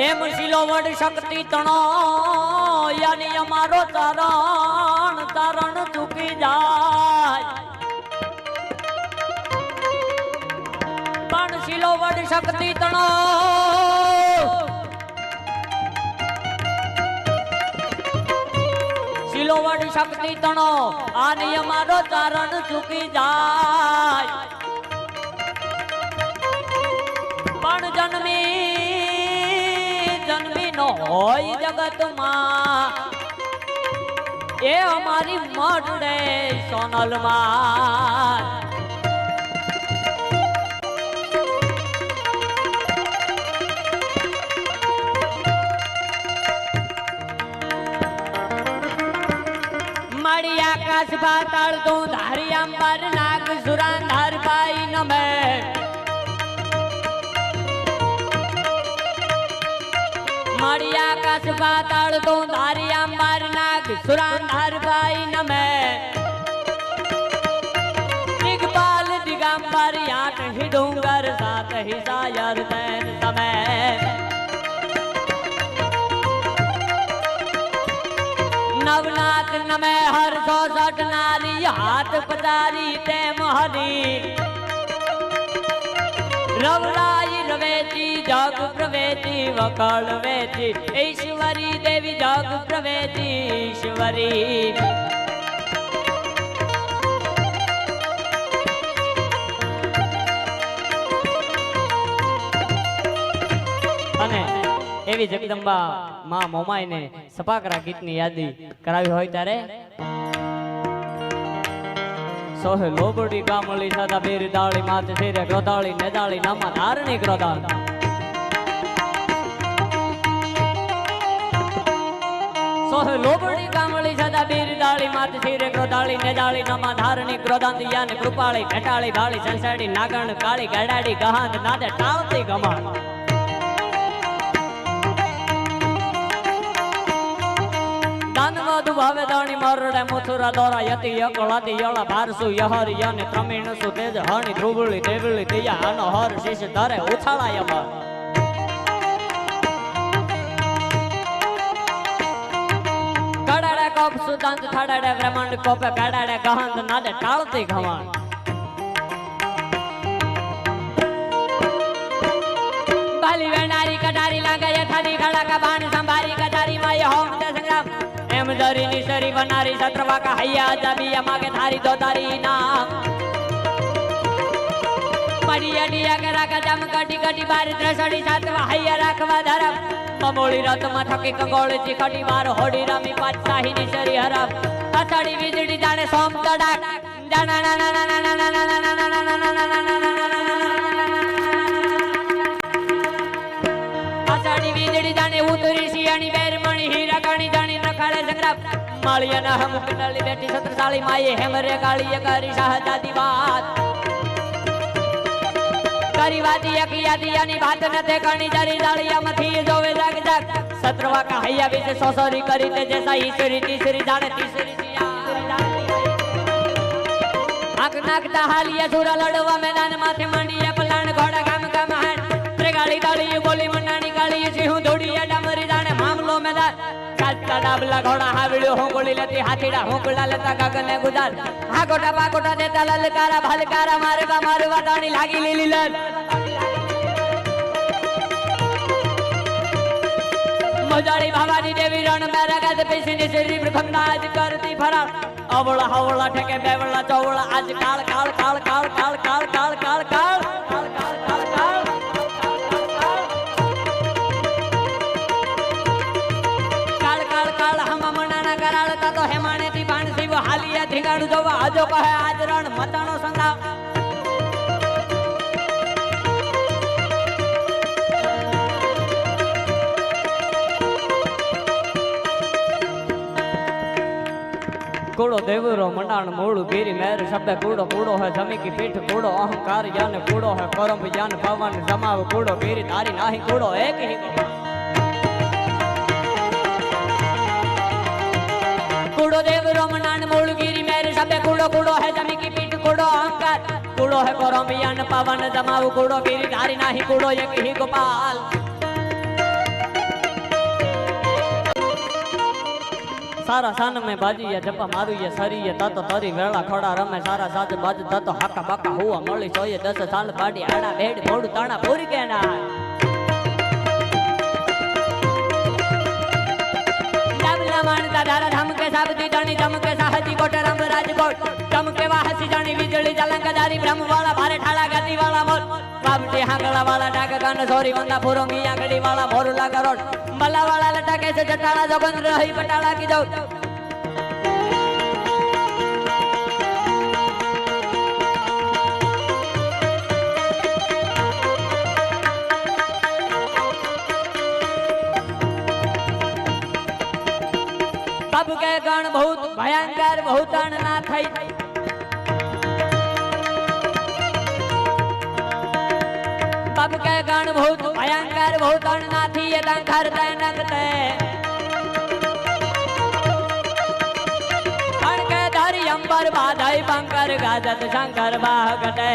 એમ શિલોવડ શક્તિ તણો યાની અમારો તારણ તારણ ચૂકી જાય પણ શિલોવડ શક્તિ તણો શિલોવડ શક્તિ તણો આની અમારો તારણ ચૂકી જાય પણ જન્મી નો હોય જગતમાં એ અમારી મઢડે સોનલમાં મારી આકાશ પાતાળ તું ધારી અંબર નાગ સુરાંધાર ભાઈ નમે મારી આકાશ પાતાળ તું ધારી અંબર નાગ સુરાંધાર ભાઈ નમે દિગપાલ દિગંબર આઠ હી ડુંગર સાત હી સાયર તૈન તમે नवनाथ नमे हर सौ सठ नारी हाथ पतारी तेम हरी रवराई रवेती जग प्रवेती वकल वेती ईश्वरी देवी जग प्रवेती ईश्वरी અને એવી જગદંબા માં મોમાઈને સપાકરા ગીતની યાદી કરાવી હોય ત્યારે સોહે લોબડી ગામલી સદા બેર દાળી માથે શેરે ગ્રોધાળી નેદાળી નામા ધારણી ગ્રોધાળ સોહે લોબડી ગામલી સદા બેર દાળી માથે શેરે ગ્રોધાળી નેદાળી નામા ધારણી ગ્રોધાંત યાને કૃપાળી ભેટાળી ભાળી સંસાડી નાગણ કાળી ગડાડી ગહાંત નાદે ટાળતી ગમાણ દાનવદ ભાવે દાણી મરડે મુથુરા દોરા યતિ યકળાતી યળા ભારસુ યહર યને ત્રમીણ સુ તેજ હણી ધ્રુવળી દેવળી દિયા આનો હર શીશ ધરે ઉછાળાય અમર કડાડે કોપ સુદાંત થાડાડે બ્રહ્માંડ કોપે કડાડે ગહંત નાદે ટાળતી ઘવાણ બાલી વેનારી કટારી લાગે યથાની ખડાકા બાણ સંભારી કટારી માય હોમ તે સંગ્રામ એમ દરી નિસરી બનારી સત્રવા કા હૈયા જાબી અમાગે થારી દો તારી નામ પડિયા ડિયા કે રાકા જમ કટી કટી બાર દ્રસડી સાતવા હૈયા રાખવા ધરમ મમોળી રત માં થકી કંગોળી થી કટી વાર હોડી રમી પાછાહી નિસરી હરમ અસાડી વીજળી જાણે સોમ તડાક અસાડી વીજળી જાણે ઉતરી શિયાણી બેરમણી હીરા કણી જાણી નખાડે સંગ્રામ માળિયાના હમુક નળી બેઠી સત્રશાળી માયે હેમરે ગાળીએ કરી શાહજાદી વાત કરી વાતી અકિયાદિયાની વાત નથે કણી જરી જાળિયામાંથી જોવે જાગ જાગ સત્રવા કા હૈયા વિશે સોસરી કરી તે જેસા ઈશ્વરી તીસરી જાણે તીસરી આંખ નાખતા હાલિયા સુરા લડવા મેદાન માથે માંડીએ પલાણ ઘોડા ગામ ગામ હાડ ત્રેગાળી ગાળી ગોલી મનાણી ગાળી સિંહ દોડીએ ડામરી જાણે મામલો મેદાન કાચા ડાબલા ઘોડા હાવડ્યો હોંગોળી લેતી હાથીડા હોંગોળા લેતા ગગને ગુજાર હા ગોટા પાકોટા દેતા લલકારા ભલકારા મારવા દાણી લાગી લીલી લલ મોજાડી ભાવાની દેવી રણ મેરા ગાદ પેશીની શરીર પ્રખંડાજ કરતી ફરાર અવળા હવળા ઠેકે બેવળા ચવળા આજ કાળ કાળ કાળ કાળ કાળ કાળ કાળ કાળ કાળ કાળ કાળ કાળ કાળ કાળ કાળ કાળ હમ મનાના કરાળતા તો હેમાણે થી બાણ શિવ હાલિયા ધીગાડું જોવા આજો કહે આજ રણ મતાનો સંગ્રામ कूड़ो देवरो मंडाण मूड़ गिरी मेर शब्द कूड़ो कूड़ो है जमी की पीठ कूड़ो अहंकार यान कूड़ो है करम यान पवन जमाव कूड़ो गिरी तारी नाही कूड़ो एक ही कूड़ो देवरो मंडाण मूड़ गिरी मेर शब्द कूड़ो कूड़ो है जमी की पीठ कूड़ो अहंकार कूड़ो है करम यान पवन जमाव कूड़ो गिरी तारी नाही कूड़ो एक ही गोपाल सारा सान में बाजी ये जपा मारू ये सरी ये ता तो तरी वेला खड़ा रमे सारा साज बाज ता तो हाका बाका हुआ मળી सो ये 10 साल बाडी आड़ा भेड़ थोड़ू ताना पूरी के ना डबला मानता धारा धमके साबती धनी धमके साहजी कोट राम राजकोट चमके वाहसी जानी बिजली जलंकदारी ब्रह्म वाला भारे ठाला गति वाला मोर बाबटी हांगला वाला डाक कान सोरी वंदा फुरोंगी आंगड़ी वाला मोरुला करोड़ बला वाला लटके से जटाला जोगंद्र रही पटाला की जाऊ बाबू के गण बहुत भयंकर बहुत ना थई बाबू के गण बहुत भयंकर बहुत ना थी ये दंखर तैनकते गण के धरी अंबर बाधाई बंकर गाजत शंकर बागटे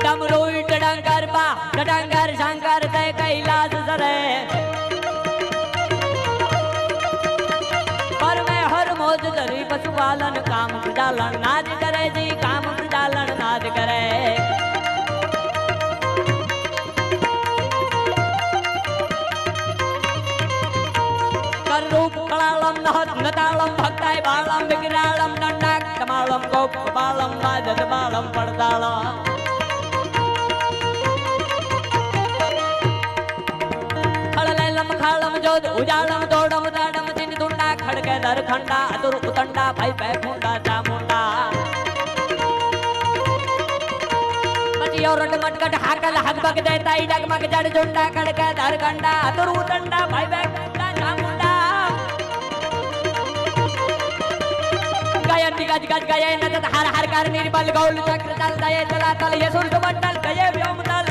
डमरू डंकर बा डंगर शंकर ते कैलाश सरे मोज धरी पशुपालन काम प्रजालन नाज करे जी काम प्रजालन नाज करे कर रूप कलालम नहत नतालम भक्ताय बालम विग्रालम दंडाक कमालम गोप बालम बाजत बालम पड़दाला खड़लम खालम जोध उजालम तोड़म दाडम खड़के दर खंडा अतुर उतंडा भाई बैकुंडा चामुंडा बचियो रट मटकट हाकल हकबक देता ही डगमग जड़ झुंडा खड़के दर खंडा अतुर उतंडा भाई बैकुंडा चामुंडा गायन गज गज गए नत हर हर कर निर्बल गौल चक्र चल दये चला तल ये सूर्य मंडल गए व्योमतल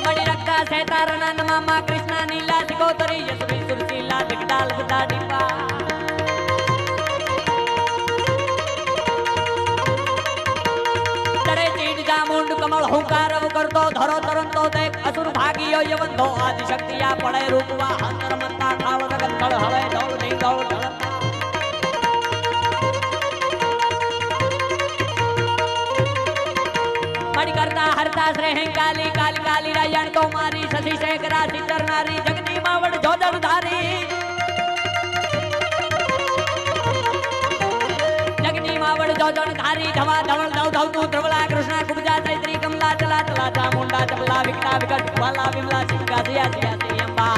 मणि रक्ता सेतारनन मामा कृष्णा नीला सिकोतरी यशवी सुरसीला दिगडाल बुदा डिपा तरे चीड जामुंड कमल हुंकारव करतो धरो तरंतो देख असुर भागियो यवंधो आदि शक्तिया पड़े रूपवा अंतर मंता ठाव जगत कळ हवे ढोल नहीं गौल ढळता मणि करता हरता श्रे काली काली काली रायण को मारी शशि शेखरा सिद्धर नारी जगती मावड़ जोदर धारी जगती मावड़ जोदर धारी धवा धवल धव धव तू ध्रुवला कृष्णा कुब्जा चैत्री कमला चला चला चामुंडा चपला विकटा विकट वाला विमला सिंगा जिया जिया सी अंबा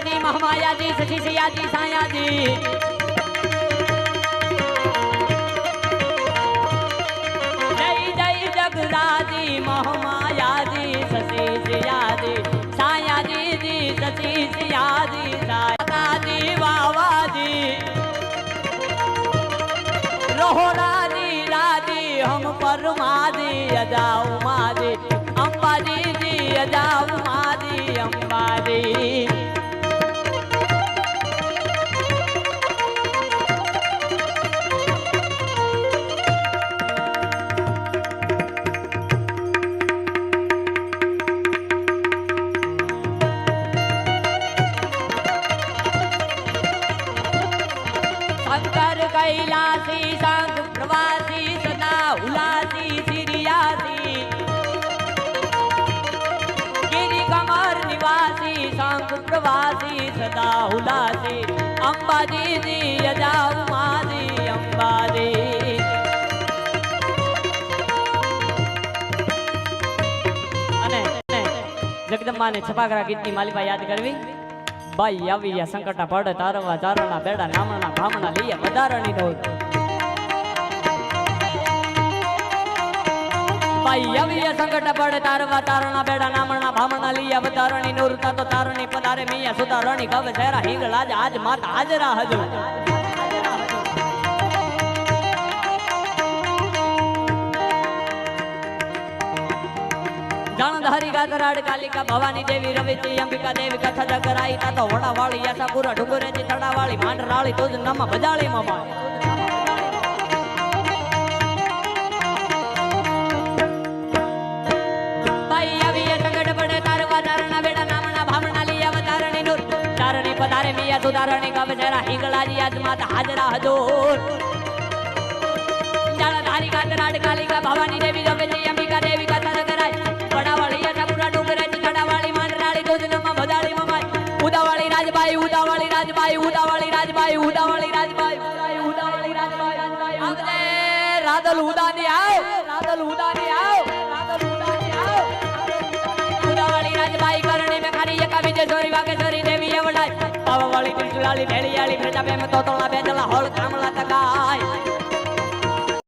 जी महामाया जी शशि सिया जी साया जी जय जय जगदाजी महामाया जी शशि सिया जी साया जी शशि सिया जी साया जी वावा जी रोहरा जी राजी हम परमा जी अजाऊ माजी अम्बा जी अजाऊ माजी अम्बा जी कैलासी संग प्रवासी सदा उलासी सिरियासी गिरी कमर निवासी संग प्रवासी सदा उलासी अंबाजी जी अजाऊ माजी अंबाजी અને જગદંબાને છપાકરા ગીતની માલિકા યાદ કરવી બાઈ આવી સંકટા પડે તારવા ચારણા બેડા નામણા ભામણા લઈએ વધારણી નો બાઈ આવી સંકટા પડે તારવા ચારણા બેડા નામણા ભામણા લઈએ વધારણી નૂરતા તો તારણી પધારે મિયા સુધારણી કવ ચહેરા હિંગળા આજ માત હાજરા હજુ જણધારી ગાતરાડ કાલિકા ભવાની દેવી રવિતી અંબિકા દેવી કથા જગરાઈ તા તો વડા વાળી યાસાપુરા ડુંગરેજી તડા વાળી માંડ રાળી તુજ નમ બજાળી મમા ભાઈ આવી સંગડ પડે તારવા તારના બેડા નામના ભામણા લી અવતારણી નૂર તારણી પધારે મિયા સુધારણી કવજરા હિંગળાજી આજ માતા હાજરા હજૂર જણધારી ગાતરાડ કાલિકા ભવાની દેવી રવિતી અંબિકા દેવી કથા જગરાઈ વડાવાળી યાસાપુરા ડુંગરેજી તડા વાળી માંડ રાળી તુજ નમ બજાળી મમા ઉદાવાળી રાજબાઈ ઉદાવાળી રાજબાઈ ઉદાવાળી રાજબાઈ ઉદાવાળી રાજબાઈ ઉદાવાળી રાજબાઈ આવજે રાદલ ઉદાની આવ રાદલ ઉદાની આવ રાદલ ઉદાની આવ ઉદાવાળી રાજબાઈ કરણી મે ખારી એકા વિજય સોરી વાગેશ્વરી દેવી એવડાઈ પાવાવાળી ત્રિશુલાલી ભેળિયાળી પ્રજા પ્રેમ તોતળા બેજલા હોળ કામલા તકા